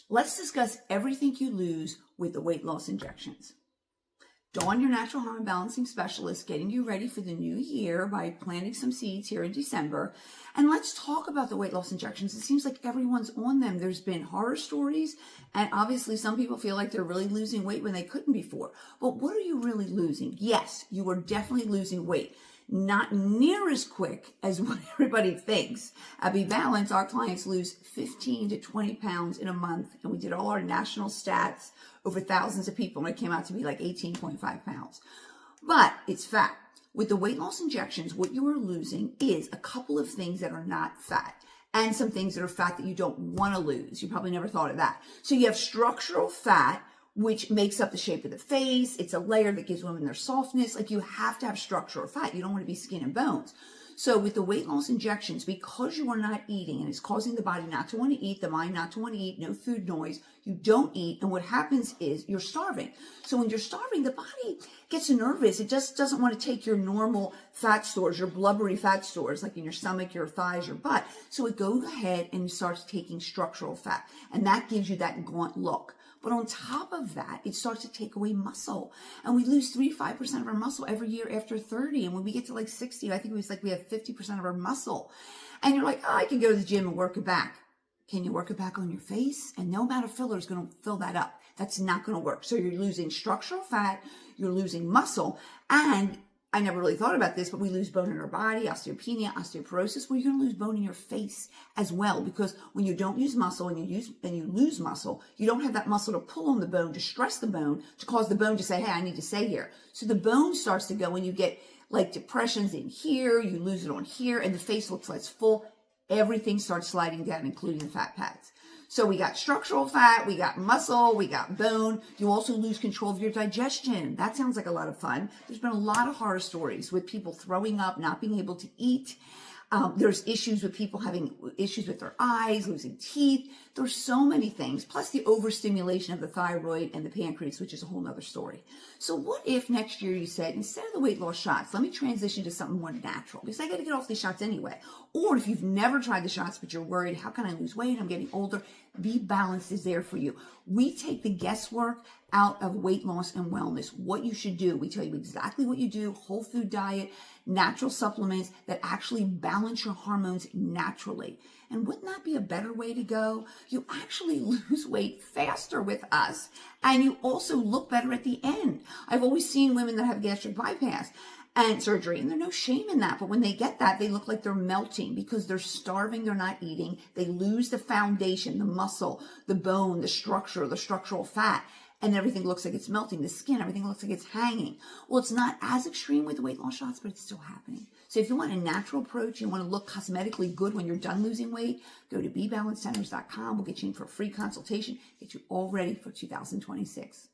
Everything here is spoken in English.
Let's discuss everything you lose with the weight loss injections. Dawn, your natural hormone balancing specialist, getting you ready for the new year by planting some seeds here in December. And let's talk about the weight loss injections. It seems like everyone's on them. There's been horror stories, and obviously some people feel like they're really losing weight when they couldn't before. But what are you really losing? Yes, you are definitely losing weight. Not near as quick as what everybody thinks. At Be Balanced, our clients lose 15 to 20 pounds in a month, and we did all our national stats over thousands of people, and it came out to be like 18.5 pounds. But it's fat. With the weight loss injections, what you are losing is a couple of things that are not fat, and some things that are fat that you don't want to lose. You probably never thought of that. So you have structural fat, which makes up the shape of the face. It's a layer that gives women their softness. Like, you have to have structural fat. You don't want to be skin and bones. So with the weight loss injections, because you are not eating and it's causing the body not to want to eat, the mind not to want to eat, no food noise, you don't eat. And what happens is you're starving. So when you're starving, the body gets nervous. It just doesn't want to take your normal fat stores, your blubbery fat stores, like in your stomach, your thighs, your butt. So it goes ahead and starts taking structural fat. And that gives you that gaunt look. But on top of that, it starts to take away muscle. And we lose 3 to 5% of our muscle every year after 30. And when we get to like 60, I think it was like we have 50% of our muscle. And you're like, oh, I can go to the gym and work it back. Can you work it back on your face? And no amount of filler is going to fill that up. That's not going to work. So you're losing structural fat, you're losing muscle, and I never really thought about this, but we lose bone in our body, osteopenia, osteoporosis. Well, you're going to lose bone in your face as well, because when you don't use muscle and you lose muscle, you don't have that muscle to pull on the bone, to stress the bone, to cause the bone to say, hey, I need to stay here. So the bone starts to go, and you get like depressions in here, you lose it on here, and the face looks less full. Everything starts sliding down, including the fat pads. So we got structural fat, we got muscle, we got bone. You also lose control of your digestion. That sounds like a lot of fun. There's been a lot of horror stories with people throwing up, not being able to eat. There's issues with people having issues with their eyes, losing teeth. There's so many things, plus the overstimulation of the thyroid and the pancreas, which is a whole nother story. So what if next year you said, instead of the weight loss shots, let me transition to something more natural, because I got to get off these shots anyway. Or if you've never tried the shots, but you're worried, how can I lose weight? I'm getting older. Be Balanced is there for you. We take the guesswork out of weight loss and wellness. What you should do. We tell you exactly what you do, whole food diet, natural supplements that actually balance your hormones naturally. And wouldn't that be a better way to go? You actually lose weight faster with us, and you also look better at the end. I've always seen women that have gastric bypass and surgery, and there's no shame in that. But when they get that, they look like they're melting because they're starving, they're not eating. They lose the foundation, the muscle, the bone, the structure, the structural fat, and everything looks like it's melting. The skin, everything looks like it's hanging. Well, it's not as extreme with the weight loss shots, but it's still happening. So if you want a natural approach, you want to look cosmetically good when you're done losing weight, go to BeBalanceCenters.com. We'll get you in for a free consultation, get you all ready for 2026.